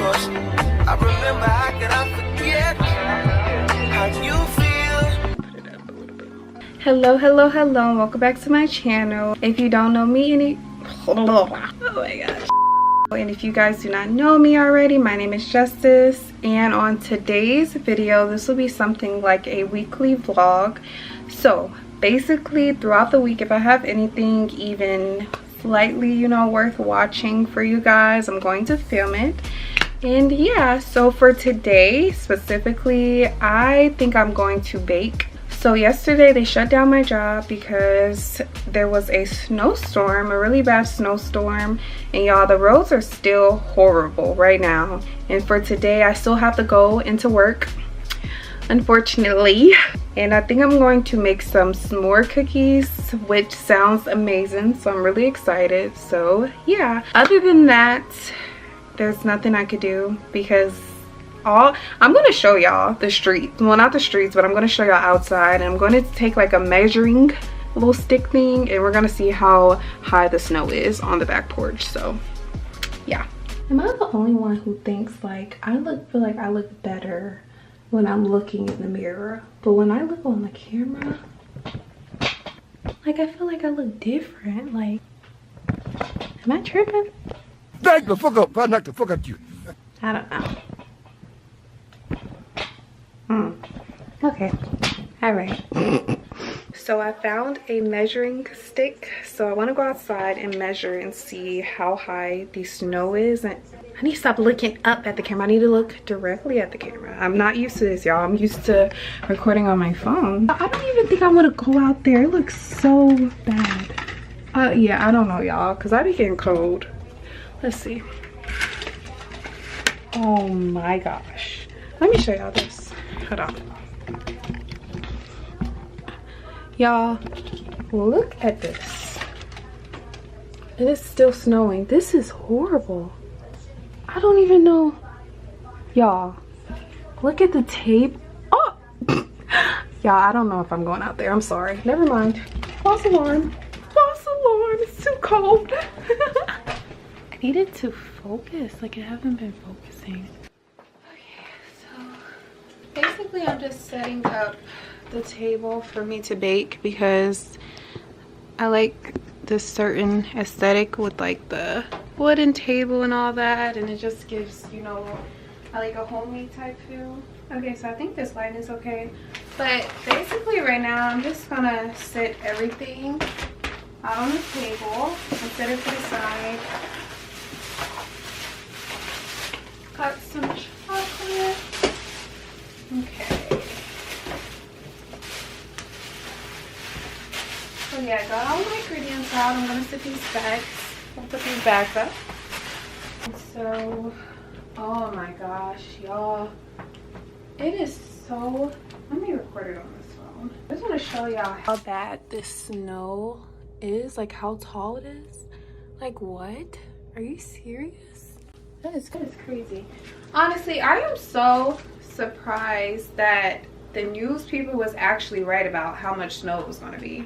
emotion. I remember, how can I forget how you feel? Hello, hello, hello. Welcome back to my channel. If you don't know me oh my gosh. And if you guys do not know me already, my name is Justice, and on today's video this will be something like a weekly vlog. So basically throughout the week, if I have anything even slightly, you know, worth watching for you guys, I'm going to film it. And yeah, so for today specifically, I think I'm going to bake. So yesterday they shut down my job because there was a snowstorm, a really bad snowstorm, and y'all, the roads are still horrible right now. And for today I still have to go into work, unfortunately. And I think I'm going to make some s'more cookies, which sounds amazing, so I'm really excited. So yeah, other than that, there's nothing I could do because I'm going to show y'all the streets. Well, not the streets, but I'm going to show y'all outside. And I'm going to take like a measuring little stick thing, and we're going to see how high the snow is on the back porch. So yeah. Am I the only one who thinks like feel like I look better when I'm looking in the mirror, but when I look on the camera, like I feel like I look different? Like, am I tripping? Knock the fuck up! I knock the fuck out you. I don't know. Okay, all right. So I found a measuring stick, so I want to go outside and measure and see how high the snow is. And I need to stop looking up at the camera. I need to look directly at the camera. I'm not used to this, y'all. I'm used to recording on my phone. I don't even think I want to go out there. It looks so bad. Yeah, I don't know, y'all, because I be getting cold. Let's see. Oh my gosh, let me show y'all this. Hold on, y'all, look at this. It is still snowing. This is horrible. I don't even know. Y'all, look at the tape. Oh y'all, I don't know if I'm going out there. I'm sorry, never mind. False alarm, false alarm. It's too cold. I needed to focus, like I haven't been focusing. Okay, so basically I'm just setting up the table for me to bake because I like this certain aesthetic with like the wooden table and all that, and it just gives, you know, I like a homey type feel. Okay, so I think this light is okay, but basically right now I'm just gonna set everything out on the table and set it to the side. Got some chocolate. Okay. So yeah, I got all my ingredients out. I'm gonna set these bags. I'll put these bags up. So, oh my gosh, y'all. It is so, let me record it on this phone. I just want to show y'all how bad this snow is, like how tall it is. Like what? Are you serious? That is crazy. Honestly, I am so surprised that the news people was actually right about how much snow it was going to be.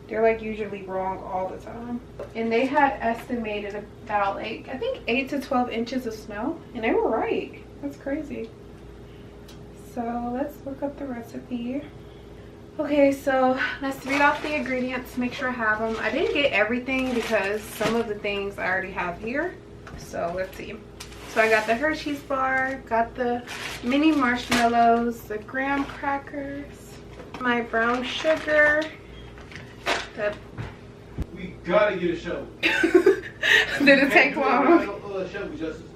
They're like usually wrong all the time. And they had estimated about like, I think 8 to 12 inches of snow, and they were right. That's crazy. So let's look up the recipe. Okay, so let's read off the ingredients, make sure I have them. I didn't get everything because some of the things I already have here. So let's see. So I got the Hershey's bar, got the mini marshmallows, the graham crackers, my brown sugar, we gotta get a show. Did it take long?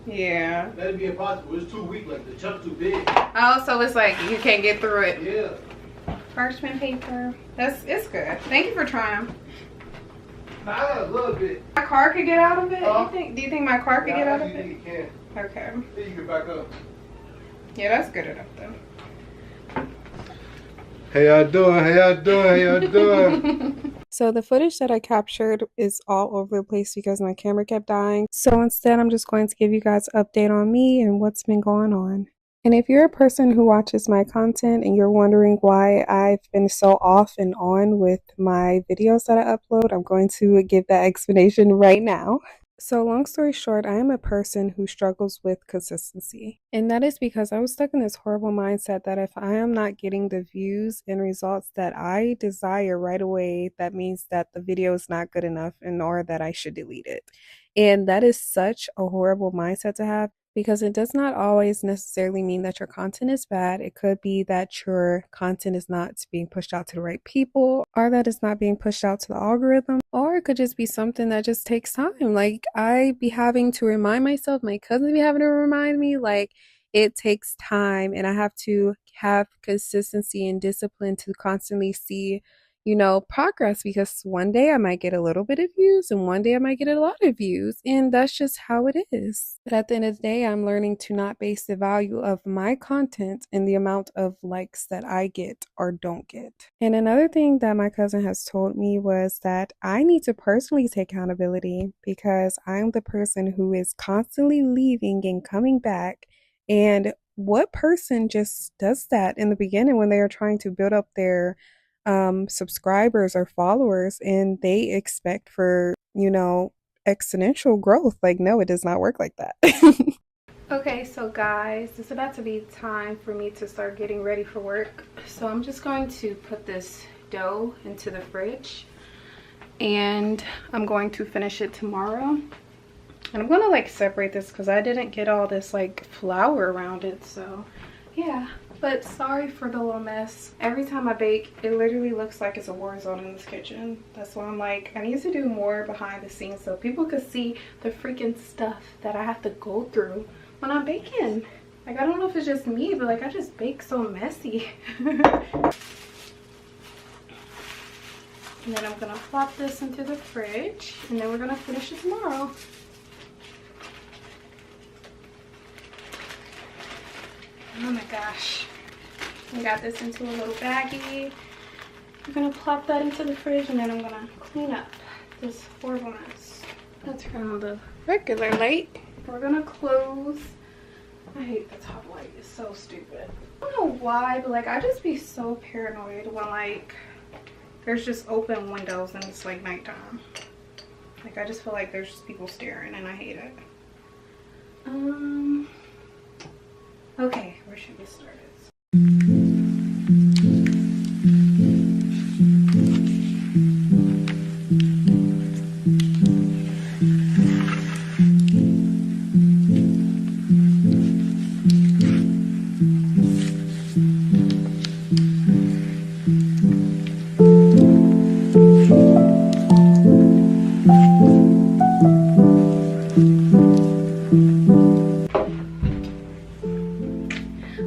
Yeah. That'd be impossible. It's too weak, like the chunk's too big. Oh, so it's like you can't get through it. Yeah. Parchment paper. It's good. Thank you for trying. Nah, I got a little bit. My car could get out of it? Do you think my car could get out of it? You can. Okay. Then you can back up. Yeah, that's good enough though. How y'all doing? How y'all doing? How y'all doing? So the footage that I captured is all over the place because my camera kept dying. So instead, I'm just going to give you guys an update on me and what's been going on. And if you're a person who watches my content and you're wondering why I've been so off and on with my videos that I upload, I'm going to give that explanation right now. So long story short, I am a person who struggles with consistency. And that is because I was stuck in this horrible mindset that if I am not getting the views and results that I desire right away, that means that the video is not good enough and or that I should delete it. And that is such a horrible mindset to have, because it does not always necessarily mean that your content is bad. It could be that your content is not being pushed out to the right people, or that it's not being pushed out to the algorithm, or it could just be something that just takes time. Like, I be having to remind myself, my cousin be having to remind me, like, it takes time, and I have to have consistency and discipline to constantly see, progress, because one day I might get a little bit of views and one day I might get a lot of views, and that's just how it is. But at the end of the day, I'm learning to not base the value of my content in the amount of likes that I get or don't get. And another thing that my cousin has told me was that I need to personally take accountability, because I'm the person who is constantly leaving and coming back. And what person just does that in the beginning when they are trying to build up their subscribers or followers, and they expect for, exponential growth? Like, no, it does not work like that. Okay, so guys, it's about to be time for me to start getting ready for work. So I'm just going to put this dough into the fridge, and I'm going to finish it tomorrow. And I'm gonna like separate this because I didn't get all this like flour around it, so yeah. But sorry for the little mess. Every time I bake, it literally looks like it's a war zone in this kitchen. That's why I'm like, I need to do more behind the scenes so people could see the freaking stuff that I have to go through when I'm baking. Like, I don't know if it's just me, but like, I just bake so messy. And then I'm gonna plop this into the fridge, and then we're gonna finish it tomorrow. Oh my gosh. I got this into a little baggie. I'm gonna plop that into the fridge, and then I'm gonna clean up this horrible mess. Let's turn on the regular light. We're gonna close. I hate the top light. It's so stupid. I don't know why, but like, I just be so paranoid when like there's just open windows and it's like nighttime. Like, I just feel like there's just people staring, and I hate it. Okay, where should we start?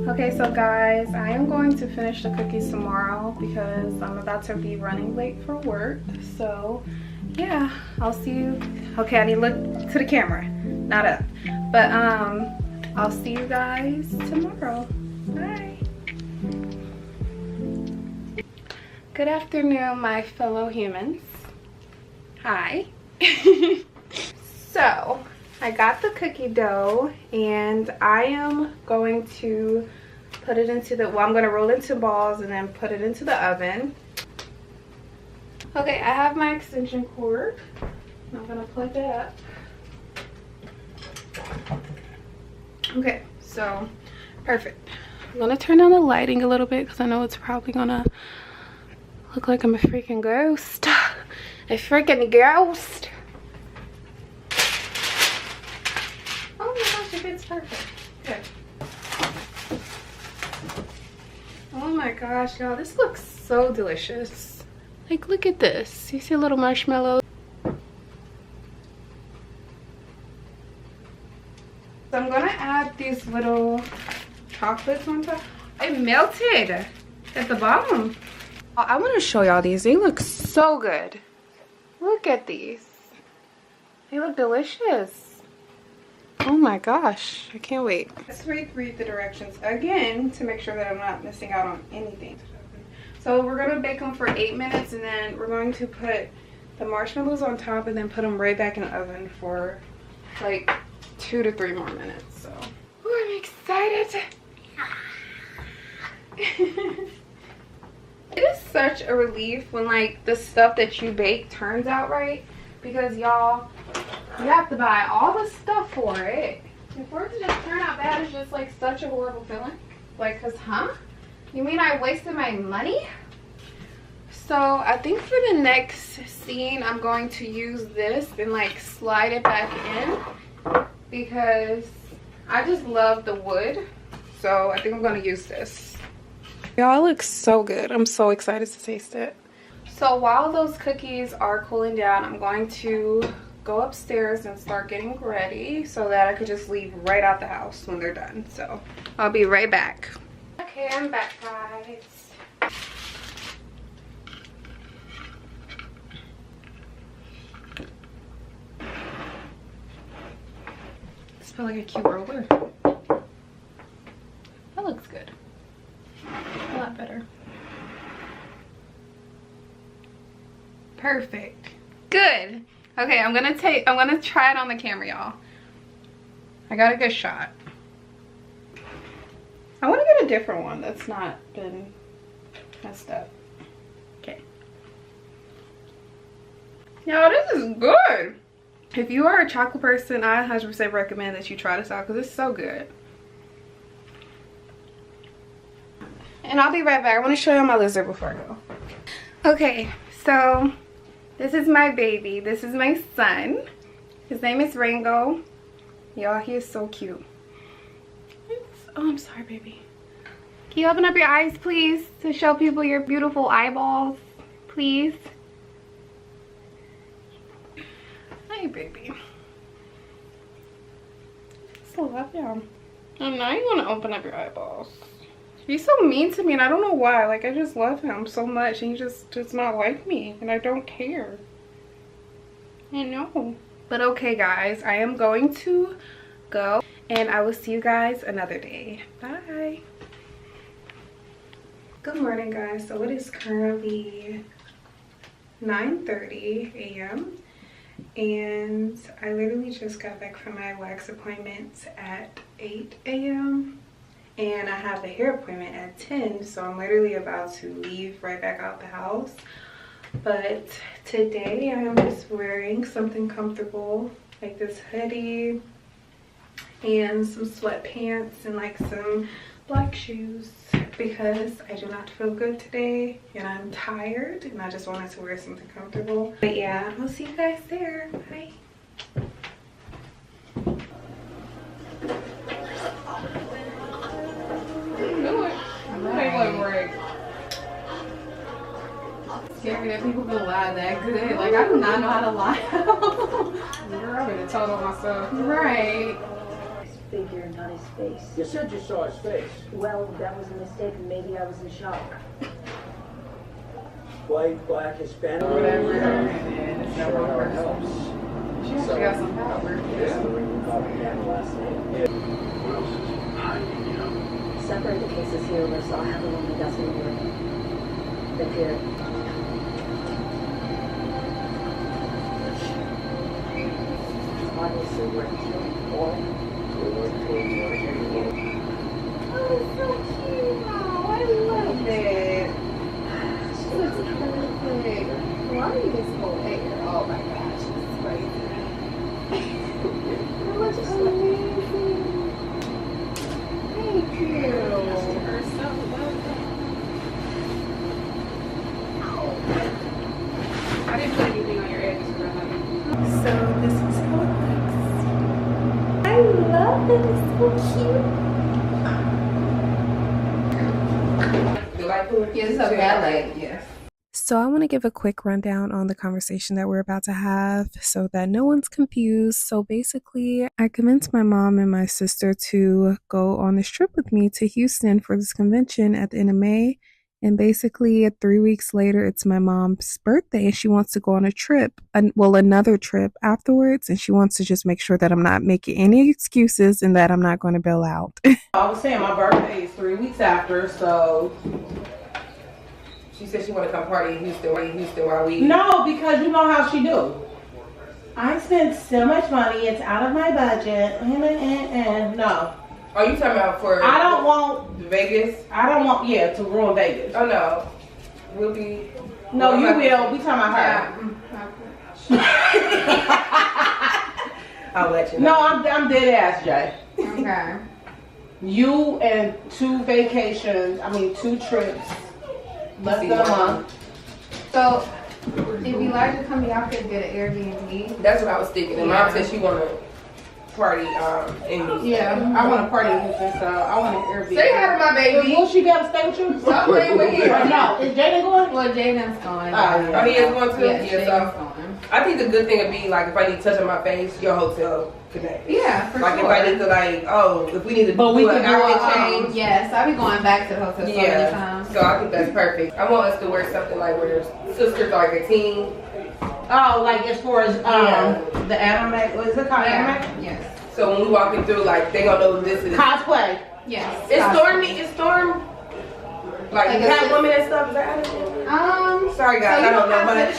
Okay, so guys, I am going to finish the cookies tomorrow because I'm about to be running late for work. So yeah, I'll see you. Okay, I need to look to the camera, not up. But I'll see you guys tomorrow. Bye. Good afternoon, my fellow humans. Hi. So I got the cookie dough, and I am going to put it into the, well, I'm going to roll into balls and then put it into the oven. Okay, I have my extension cord. I'm going to plug that up. Okay, so perfect. I'm going to turn down the lighting a little bit because I know it's probably going to look like I'm a freaking ghost. A freaking ghost. Oh my gosh, it fits perfect. Good. Oh my gosh, y'all, this looks so delicious. Like, look at this. You see a little marshmallow? So I'm gonna add these little chocolates on top. It melted at the bottom. I want to show y'all these. They look so good. Look at these. They look delicious. Oh my gosh, I can't wait. Let's read the directions again to make sure that I'm not missing out on anything. So we're gonna bake them for 8 minutes, and then we're going to put the marshmallows on top and then put them right back in the oven for like 2 to 3 more minutes. So, ooh, I'm excited. It is such a relief when like the stuff that you bake turns out right, because y'all, You have to buy all the stuff for it. And for it to just turn out bad is just like such a horrible feeling. Like, cause you mean I wasted my money? So I think for the next scene, I'm going to use this and like slide it back in because I just love the wood. So I think I'm gonna use this. Y'all, it looks so good. I'm so excited to taste it. So while those cookies are cooling down, I'm going to go upstairs and start getting ready so that I could just leave right out the house when they're done. So I'll be right back. Okay, I'm back, guys. This feels like a cute roller. That looks good. A lot better. Perfect. Good. Okay, I'm gonna try it on the camera, y'all. I got a good shot. I want to get a different one that's not been messed up. Okay. Y'all, this is good. If you are a chocolate person, I 100% recommend that you try this out because it's so good. And I'll be right back. I want to show you my lizard before I go. Okay, so this is my baby. This is my son. His name is Rango. Y'all, he is so cute. Oh, I'm sorry, baby. Can you open up your eyes, please, to show people your beautiful eyeballs, please? Hi, baby. So love you. And now you want to open up your eyeballs. He's so mean to me, and I don't know why. Like, I just love him so much, and he just does not like me, and I don't care. I know. But okay, guys, I am going to go, and I will see you guys another day. Bye. Good morning, guys. So it is currently 9:30 a.m. and I literally just got back from my wax appointment at 8 a.m. and I have a hair appointment at 10, so I'm literally about to leave right back out the house. But today I am just wearing something comfortable, like this hoodie and some sweatpants and like some black shoes because I do not feel good today and I'm tired and I just wanted to wear something comfortable. But yeah, I'll see you guys there. Bye. Scary that people can lie that good. Like, I do not know how to lie. Girl, I'm gonna tell on myself. Right. His figure, not his face. You said you saw his face. Well, that was a mistake, and maybe I was in shock. White, black, Hispanic. Whatever. And it's never one person. She actually got some power. Separate the cases here, or so I'll have the one that doesn't work. Then here. Obviously, we're killing or Oh, it's so cute. Oh, I love it. She looks perfect. Why are you this whole hair? Oh my gosh, this is crazy. It looks amazing. Thank you. I didn't put anything on your edges. So this is how it looks. I love it. It's so cute. Yes, it's a ballet. Yes. So I want to give a quick rundown on the conversation that we're about to have so that no one's confused. So basically, I convinced my mom and my sister to go on this trip with me to Houston for this convention at the end of May. And basically 3 weeks later, it's my mom's birthday and she wants to go on a trip, another trip afterwards. And she wants to just make sure that I'm not making any excuses and that I'm not going to bail out. I was saying my birthday is 3 weeks after, so She said she want to come party in Houston while we... no, because you know how she do. I spent so much money, it's out of my budget, and no. Oh, you talking about for... I don't want... Vegas? I don't want, yeah, to ruin Vegas. Oh, no. We'll be... No, you will. We talking about her. I'll let you know. No, I'm dead ass, Jay. Okay. You and 2 vacations, 2 trips, less than a month. So, if Elijah come, y'all could get an Airbnb. That's what I was thinking. And Mom said she wanna party in Houston. Yeah, I want to party in Houston, so I want an Airbnb. Say hi to my baby. Will she be able to stay with you? Stop playing with him. No, is Jaden going? Well, Jaden's going. Oh, he is going to? Yes, Yeah, Jaden's so going. I think the good thing would be like if I need touch on my face, your hotel connect. Yeah, for like sure. if I need to if we need to But we do can an do outfit a, change. Yes, I'll be going back to the hotel so many Yeah, times. so I think that's perfect. I want us to wear something like where there's sisters like a team. Oh, like as far as the anime, what is it called? Anime? Yes. So when we walking through, like they gonna know this is. Cosplay. Yes. It's Storm. Like Like a Catwoman and stuff. Is that how it is? Sorry guys, so I don't know have much.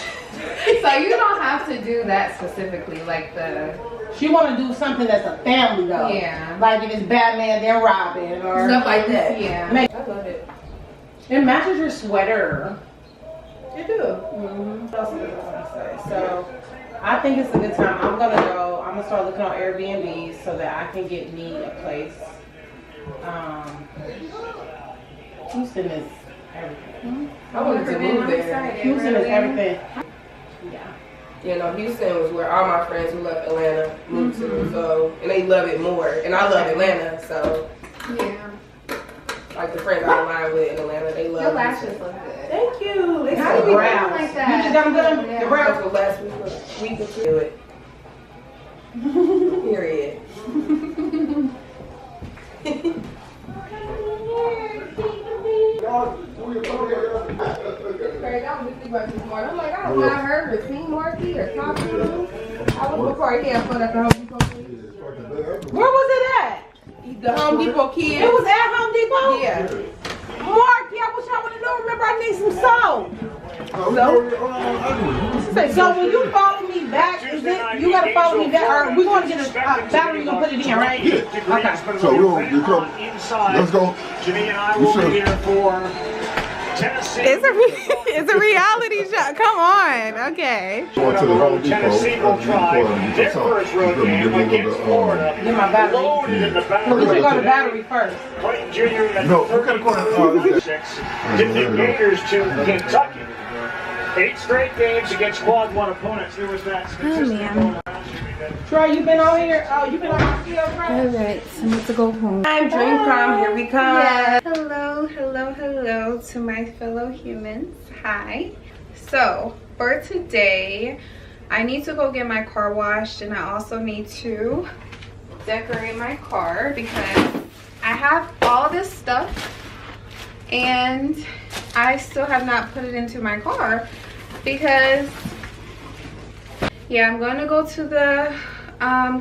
So you don't have to do that specifically, like the She want to do something that's a family though. Yeah. Like if it's Batman, then Robin, or Stuff like that. yeah. I love it. It matches your sweater. You do. What else was I gonna say? So I think it's a good time. I'm gonna start looking on Airbnb so that I can get me a place. Houston is everything. I wanted to move there. Houston is everything. Yeah. You know, Houston was where all my friends who left Atlanta moved to. So, and they love it more. And I love Atlanta. So, Yeah. like the friends I align with in Atlanta, they love Your it. lashes look good. Thank you. They How so do you brown. like You that? just got them good. Yeah. The brown. That's what last week or two. Do it. Period. I'm like, I don't want her to see Marky or talk to him. I was before he had put up the Home Depot. Where was it at? The Home Depot kid. It was at Home Depot? Yeah. Mark, I wish I would have known. Remember, I need some salt. So when you follow me back, you gotta follow me back, or we're gonna get a battery, you're gonna put it in, right? Okay. So we'll come. Let's go. Jimmy and I will be here for Tennessee. It's a reality show. Come on. Okay. Going to the Home Depot. Tennessee will try their first road game against Florida. Get my battery. Loaded in the back. We should go to battery first. Clayton Jr. at No, we gotta go to 36. Did the Gators to Kentucky. 8 straight games against Quad 1 opponents. Here was that statistic going on. Troy, you been on here? Oh, you been on my field, Troy? Alright, so I need to go home. Time, dream come, here we come. Yeah. Hello to my fellow humans. Hi. So, for today, I need to go get my car washed, and I also need to decorate my car because I have all this stuff and I still have not put it into my car because, yeah, I'm going to go to the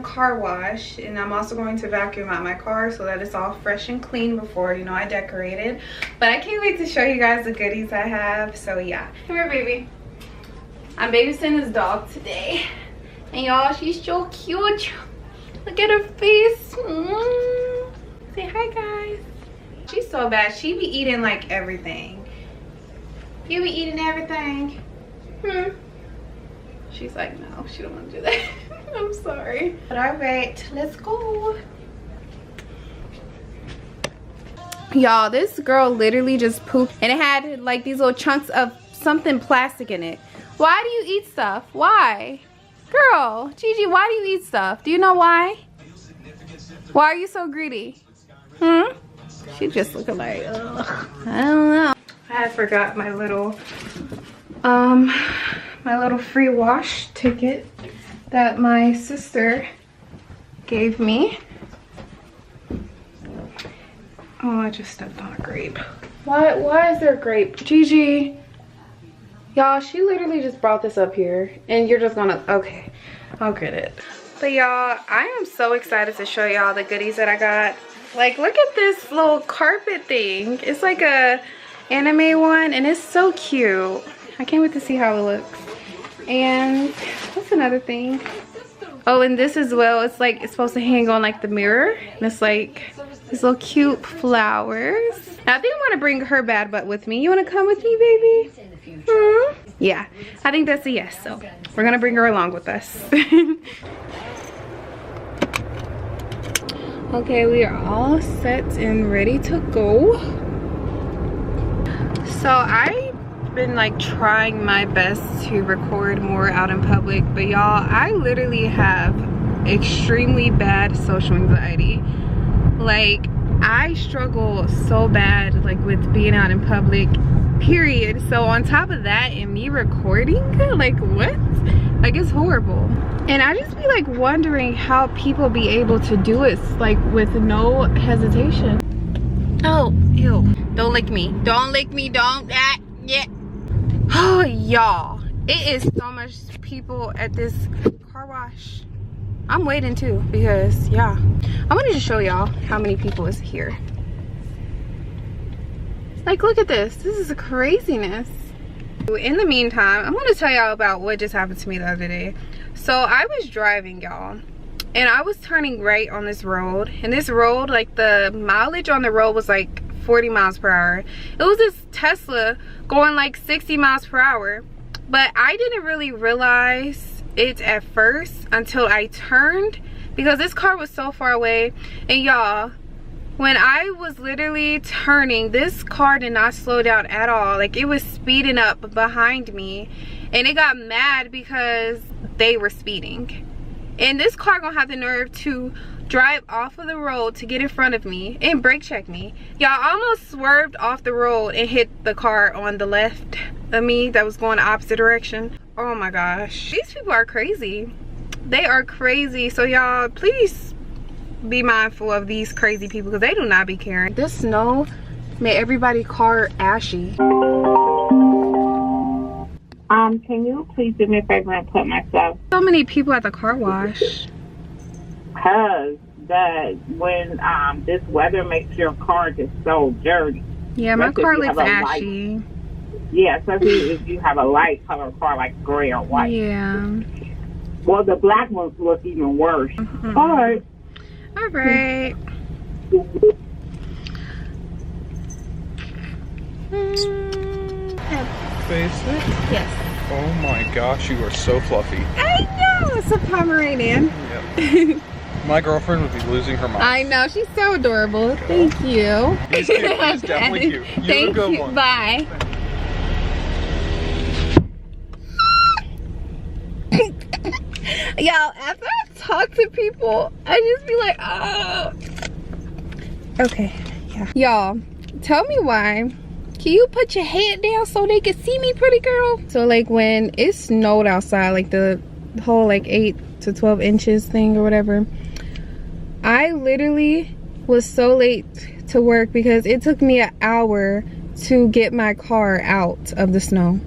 car wash, and I'm also going to vacuum out my car so that it's all fresh and clean before, you know, I decorate it. But I can't wait to show you guys the goodies I have. So yeah, come here, baby. I'm babysitting this dog today, and y'all, she's so cute. Look at her face. Say hi, guys. She's so bad. She be eating like everything. You be eating everything? She's like, no, she don't want to do that. I'm sorry. But all right, let's go. Y'all, this girl literally just pooped, and it had like these little chunks of something plastic in it. Why do you eat stuff? Why? Girl, Gigi, why do you eat stuff? Do you know why? Why are you so greedy? She just looking like, ugh. I don't know. I forgot my little free wash ticket that my sister gave me. Oh, I just stepped on a grape. Why is there a grape? Gigi. Y'all, she literally just brought this up here, and you're just gonna, okay, I'll get it. But y'all, I am so excited to show y'all the goodies that I got. Like, look at this little carpet thing. It's like a anime one, and it's so cute. I can't wait to see how it looks. And what's another thing? Oh, and this as well, it's like, it's supposed to hang on like the mirror, and it's like these little cute flowers. Now, I think I'm gonna bring her bad butt with me. You wanna come with me, baby? Yeah, I think that's a yes, so we're gonna bring her along with us. Okay, we are all set and ready to go. So I've been like trying my best to record more out in public, but y'all, I literally have extremely bad social anxiety. Like, I struggle so bad like with being out in public, period. So on top of that, and me recording, like what? Like, it's horrible. And I just be like wondering how people be able to do it like with no hesitation. Oh, ew. Don't lick me. Don't lick me. Don't. Yeah. Oh, y'all. It is so much people at this car wash. I'm waiting too because, yeah. I wanted to show y'all how many people is here. Like, look at this. This is craziness. In the meantime, I'm going to tell y'all about what just happened to me the other day. So I was driving, y'all, and I was turning right on this road, and this road, like the mileage on the road was like 40 miles per hour. It was this Tesla going like 60 miles per hour, but I didn't really realize it at first until I turned, because this car was so far away. And y'all, when I was literally turning, this car did not slow down at all. Like, it was speeding up behind me, and it got mad because they were speeding. And this car gonna have the nerve to drive off of the road to get in front of me and brake check me. Y'all, almost swerved off the road and hit the car on the left of me that was going the opposite direction. Oh my gosh, these people are crazy. They are crazy. So y'all, please be mindful of these crazy people, because they do not be caring. This snow made everybody's car ashy. Can you please do me a favor and put myself? So many people at the car wash. Cause when this weather makes your car just so dirty. Yeah, my car looks ashy. Yeah, especially if you have a light color car like gray or white. Yeah. Well, the black ones look even worse. Mm-hmm. All right. All right. Face it? Yes. Oh my gosh, you are so fluffy. I know, it's a Pomeranian. Yep. My girlfriend would be losing her mind. I know, she's so adorable. Thank you. He's cute. He's definitely cute. You're a good one. Bye. Y'all, after I talk to people, I just be like, oh. Okay, yeah. Y'all, tell me why. Can you put your head down so they can see me, pretty girl? So like when it snowed outside, like the whole like 8 to 12 inches thing or whatever, I literally was so late to work because it took me an hour to get my car out of the snow.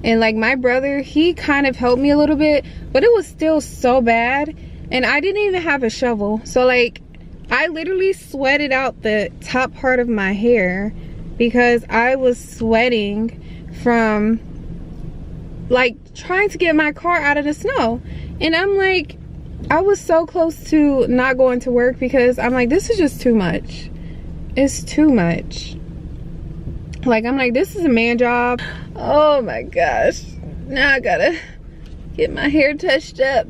And like my brother, he kind of helped me a little bit, but it was still so bad. And I didn't even have a shovel. So like I literally sweated out the top part of my hair because I was sweating from like trying to get my car out of the snow. And I'm like, I was so close to not going to work because I'm like, this is just too much. It's too much. Like, I'm like, this is a man job. Oh my gosh. Now I gotta get my hair touched up.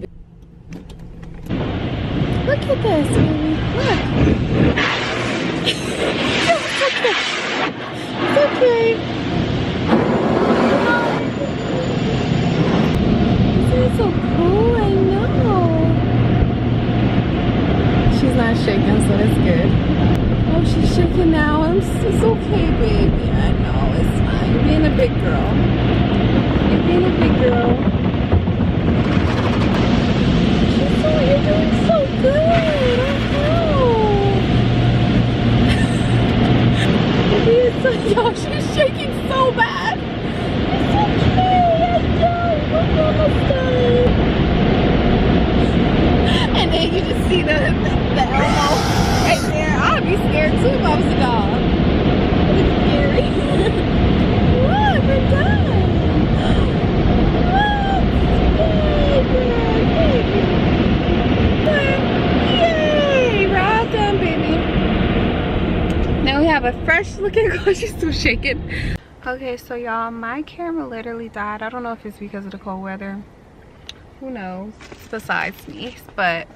Look at this, baby. Look. It's okay. Isn't it so cool? I know. She's not shaking, so that's good. Oh, she's shaking now. It's okay, baby. I know, it's fine. You're being a big girl. You're being a big girl. You're doing so good. I know. Y'all, she's shaking so bad. It's okay. I know. We're almost done. And then you just see the elbow right there. I'd be scared too if I was a dog. It's scary. Look, we're done. Yay! We're all done, baby. Now we have a fresh looking car. She's still shaking. Okay, so y'all, my camera literally died. I don't know if it's because of the cold weather. Who knows? Besides me. But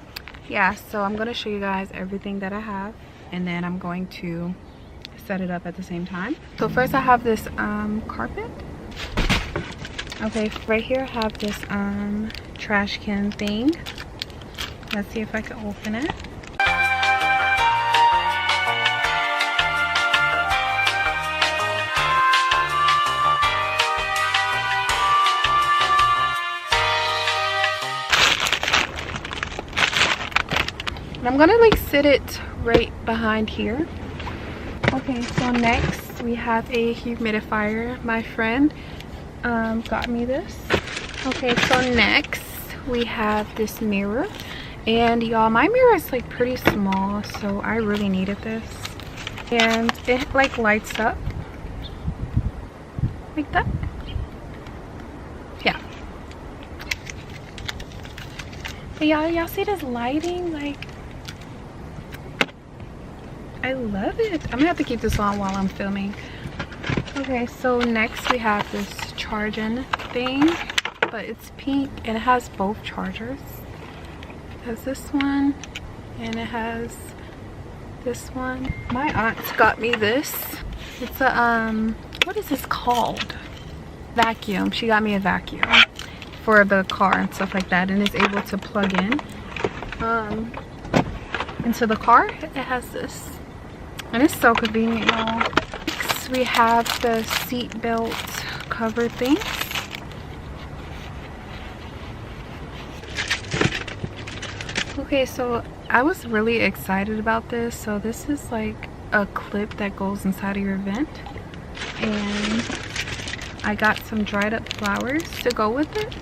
yeah, so I'm gonna show you guys everything that I have, and then I'm going to set it up at the same time. So first I have this carpet. Okay, right here I have this trash can thing. Let's see if I can open it. I'm gonna like sit it right behind here. Okay, so next we have a humidifier. My friend got me this. Okay, so next we have this mirror, and y'all, my mirror is like pretty small, so I really needed this. And it like lights up like that. Yeah. But y'all see this lighting? Like, I love it. I'm gonna have to keep this on while I'm filming. Okay, so next we have this charging thing, but it's pink and it has both chargers. It has this one and it has this one. My aunt got me this. It's a what is this called? Vacuum. She got me a vacuum for the car and stuff like that, and it's able to plug in into the car. It has this. And it's so convenient, y'all. Next, we have the seat belt cover thing. Okay, so I was really excited about this. So this is like a clip that goes inside of your vent. And I got some dried up flowers to go with it.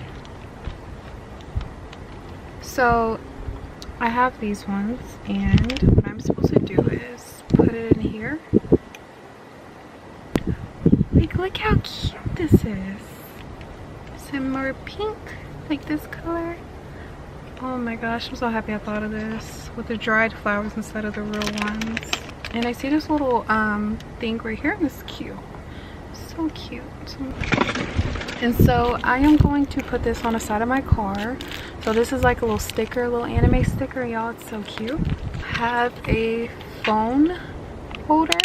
So I have these ones, and what I'm supposed to do is put it in here. Like, look how cute this is. Some more pink, like this color. Oh my gosh, I'm so happy I thought of this, with the dried flowers instead of the real ones. And I see this little thing right here, and it's cute. So cute. And so I am going to put this on the side of my car. So this is like a little sticker, a little anime sticker, y'all. It's so cute. I have a phone holder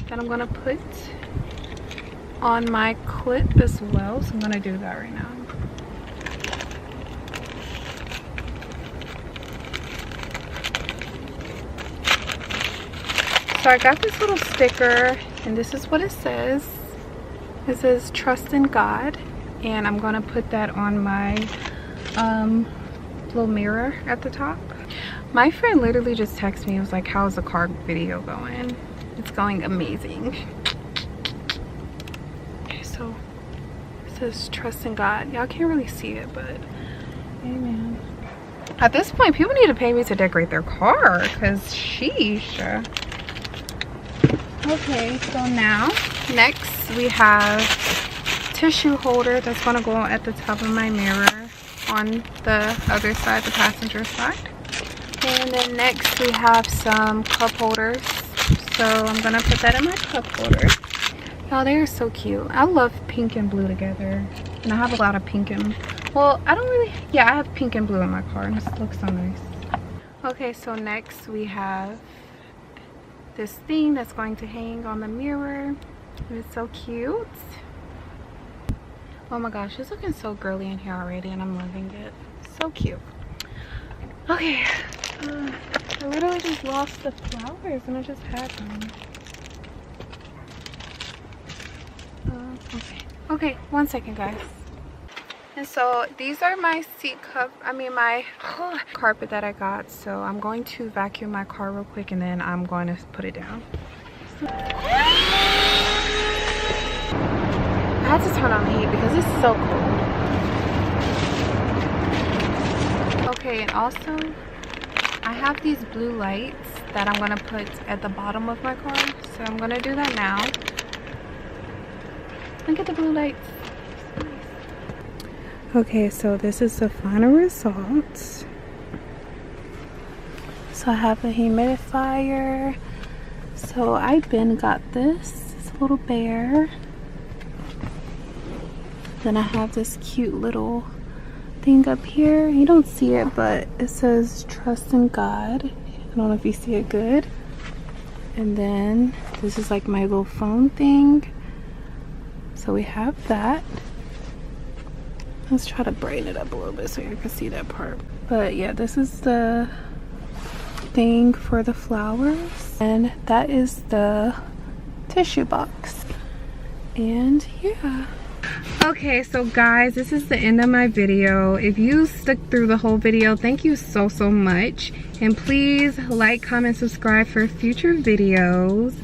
that I'm gonna put on my clip as well. So I'm gonna do that right now. So I got this little sticker, and this is what it says. It says "Trust in God," and I'm gonna put that on my little mirror at the top. My friend literally just texted me. It was like, how's the car video going? It's going amazing. Okay, so it says "Trust in God." Y'all can't really see it, but amen. At this point, people need to pay me to decorate their car, because sheesh. Okay, so now next we have tissue holder that's going to go at the top of my mirror on the other side, the passenger side. And then next we have some cup holders, so I'm going to put that in my cup holder. Oh, they are so cute. I love pink and blue together, and I have a lot of pink and, well, I don't really, yeah, I have pink and blue in my car, and this looks so nice. Okay, so next we have this thing that's going to hang on the mirror. It's so cute. Oh my gosh, it's looking so girly in here already, and I'm loving it. So cute. Okay, I literally just lost the flowers, and I just had them. Okay, 1 second, guys. And so these are my seat cover, my carpet that I got. So I'm going to vacuum my car real quick, and then I'm going to put it down. I had to turn on the heat because it's so cold. Okay, and also I have these blue lights that I'm gonna put at the bottom of my car. So I'm gonna do that now. Look at the blue lights. Okay, so this is the final result. So I have a humidifier. So I got this little bear. Then I have this cute little thing up here. You don't see it, but it says trust in God. I don't know if you see it good. And then this is like my little phone thing. So we have that. Let's try to brighten it up a little bit so you can see that part. But yeah, this is the thing for the flowers. And that is the tissue box. And yeah. Okay, so guys, this is the end of my video. If you stuck through the whole video, thank you so much. And please like, comment, subscribe for future videos.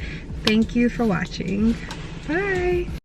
Thank you for watching. Bye.